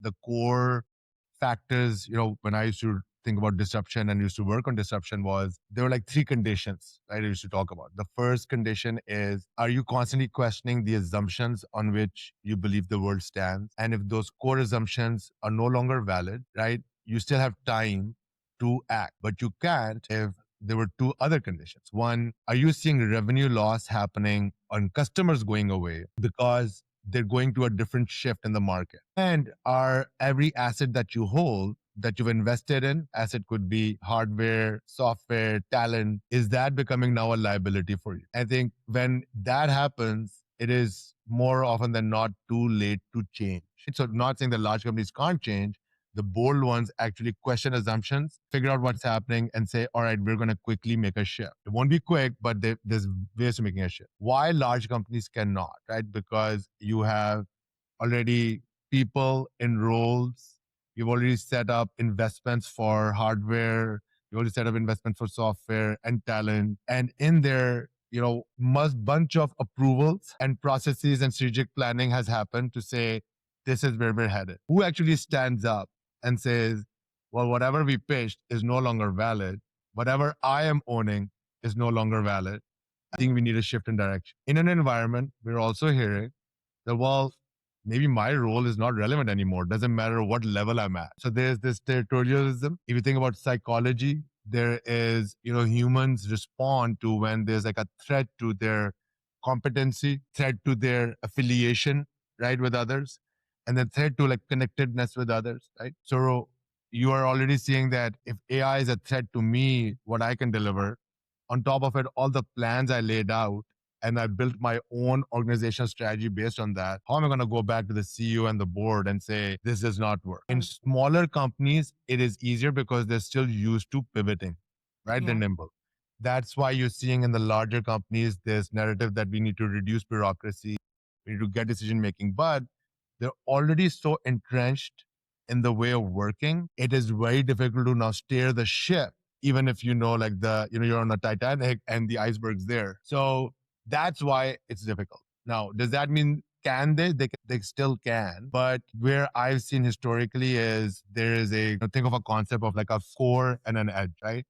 The core factors, when I used to think about disruption and used to work on disruption was there were like three conditions, right? I used to talk about. The first condition is, are you constantly questioning the assumptions on which you believe the world stands? And if those core assumptions are no longer valid, right? You still have time to act, but you can't if there were two other conditions. One, are you seeing revenue loss happening on customers going away because they're going to a different shift in the market? And are every asset that you hold that you've invested in, asset could be hardware, software, talent, is that becoming now a liability for you? I think when that happens, it is more often than not too late to change. So not saying that large companies can't change, the bold ones actually question assumptions, figure out what's happening, and say, all right, we're going to quickly make a shift. It won't be quick, but there's ways to making a shift. Why large companies cannot, right? Because you have already people in roles. You've already set up investments for hardware. You already set up investments for software and talent. And in there, must bunch of approvals and processes and strategic planning has happened to say, this is where we're headed. Who actually stands up and says, well, whatever we pitched is no longer valid. Whatever I am owning is no longer valid. I think we need a shift in direction. In an environment, we're also hearing that, well, maybe my role is not relevant anymore. Doesn't matter what level I'm at. So there's this territorialism. If you think about psychology, there is, humans respond to when there's like a threat to their competency, threat to their affiliation, right, with others, and then threat to like connectedness with others, right? So you are already seeing that if AI is a threat to me, what I can deliver, on top of it, all the plans I laid out, and I built my own organizational strategy based on that. How am I going to go back to the CEO and the board and say, this does not work? In smaller companies, it is easier because they're still used to pivoting, right? They're nimble. That's why you're seeing in the larger companies, this narrative that we need to reduce bureaucracy, we need to get decision making, but they're already so entrenched in the way of working. It is very difficult to now steer the ship, even if like you're on a Titanic and the iceberg's there. So that's why it's difficult. Now, does that mean can they? They still can. But where I've seen historically is there is think of a concept of like a core and an edge, right?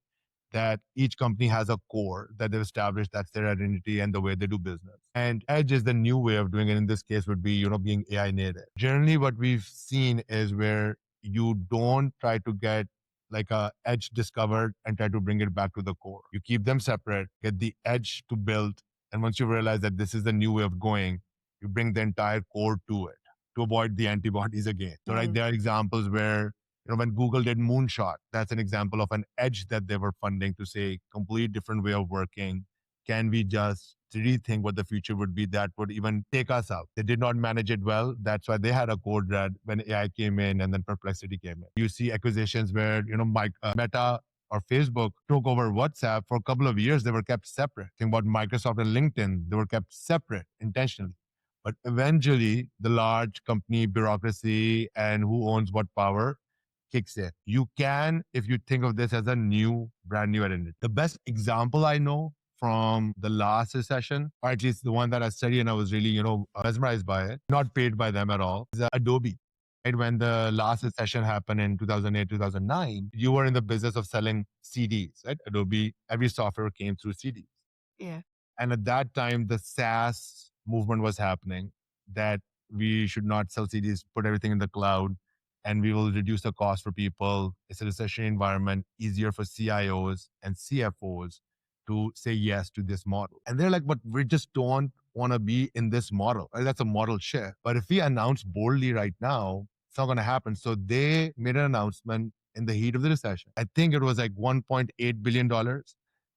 That each company has a core that they've established, that's their identity and the way they do business. And edge is the new way of doing it. In this case would be, being AI native. Generally what we've seen is where you don't try to get like a edge discovered and try to bring it back to the core. You keep them separate, get the edge to build. And once you realize that this is the new way of going, you bring the entire core to it to avoid the antibodies again. So right, there are examples where when Google did Moonshot, that's an example of an edge that they were funding to say, complete different way of working. Can we just rethink what the future would be that would even take us out? They did not manage it well. That's why they had a code red when AI came in and then Perplexity came in. You see acquisitions where, Meta or Facebook took over WhatsApp for a couple of years. They were kept separate. Think about Microsoft and LinkedIn. They were kept separate intentionally. But eventually, the large company bureaucracy and who owns what power kicks in. You can, if you think of this as a brand new identity. The best example I know from the last recession, or at least the one that I studied and I was really, mesmerized by it, not paid by them at all, is Adobe. Right? When the last recession happened in 2008, 2009, you were in the business of selling CDs, right? Adobe, every software came through CDs. And at that time, the SaaS movement was happening that we should not sell CDs, put everything in the cloud, and we will reduce the cost for people. It's a recessionary environment, easier for CIOs and CFOs to say yes to this model. And they're like, but we just don't want to be in this model. Right? That's a model shift. But if we announce boldly right now, it's not going to happen. So they made an announcement in the heat of the recession. I think it was like $1.8 billion.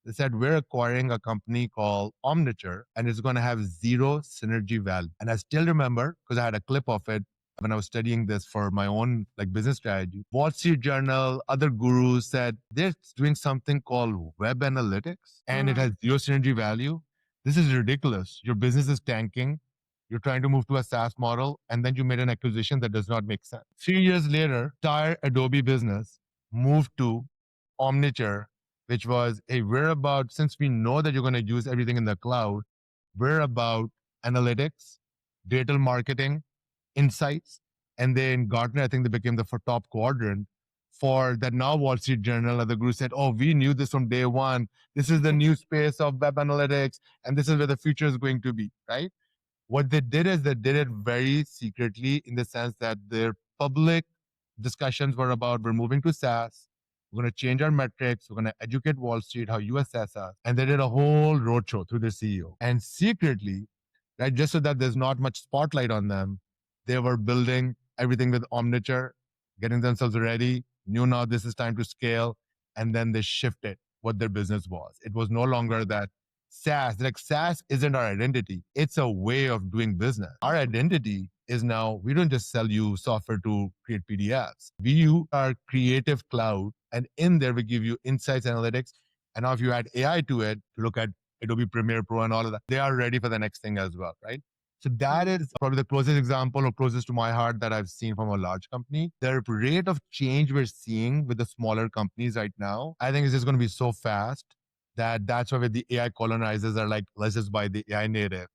They said, we're acquiring a company called Omniture and it's going to have zero synergy value. And I still remember, because I had a clip of it when I was studying this for my own like business strategy. Wall Street Journal, other gurus said they're doing something called web analytics and it has zero synergy value. This is ridiculous. Your business is tanking. You're trying to move to a SaaS model and then you made an acquisition that does not make sense. 3 years later, entire Adobe business moved to Omniture, which was, hey, we're about, since we know that you're going to use everything in the cloud, we're about analytics, digital marketing, insights, And then Gartner, I think they became the top quadrant for that. Now Wall Street Journal and the group said, oh, we knew this from day one. This is the new space of web analytics, and this is where the future is going to be, right? What they did is they did it very secretly in the sense that their public discussions were about we're moving to SaaS. We're going to change our metrics. We're going to educate Wall Street how you assess us. And they did a whole roadshow through the CEO. And secretly, right, just so that there's not much spotlight on them, they were building everything with Omniture, getting themselves ready, knew now this is time to scale. And then they shifted what their business was. It was no longer that SaaS. Like SaaS isn't our identity. It's a way of doing business. Our identity is now we don't just sell you software to create PDFs. We use our creative cloud, and in there we give you insights, analytics. And now if you add AI to it to look at Adobe Premiere Pro and all of that, they are ready for the next thing as well, right? So that is probably the closest example or closest to my heart that I've seen from a large company. The rate of change we're seeing with the smaller companies right now, I think is just going to be so fast that that's why the AI colonizers are like, let's just buy the AI native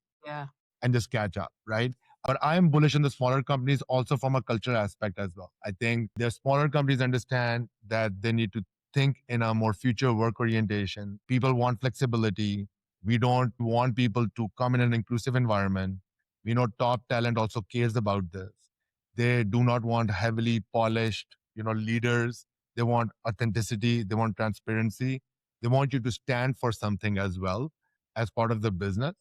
and just catch up, right? But I'm bullish on the smaller companies also from a cultural aspect as well. I think the smaller companies understand that they need to think in a more future work orientation. People want flexibility. We don't want people to come in an inclusive environment. We know top talent also cares about this. They do not want heavily polished, leaders. They want authenticity. They want transparency. They want you to stand for something as well as part of the business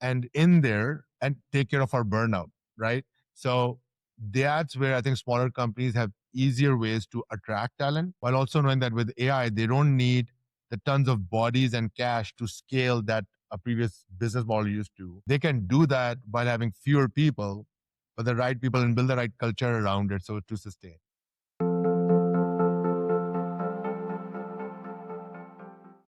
and in there and take care of our burnout, right? So that's where I think smaller companies have easier ways to attract talent while also knowing that with AI, they don't need the tons of bodies and cash to scale that a previous business model used to. They can do that by having fewer people, but the right people and build the right culture around it so to sustain.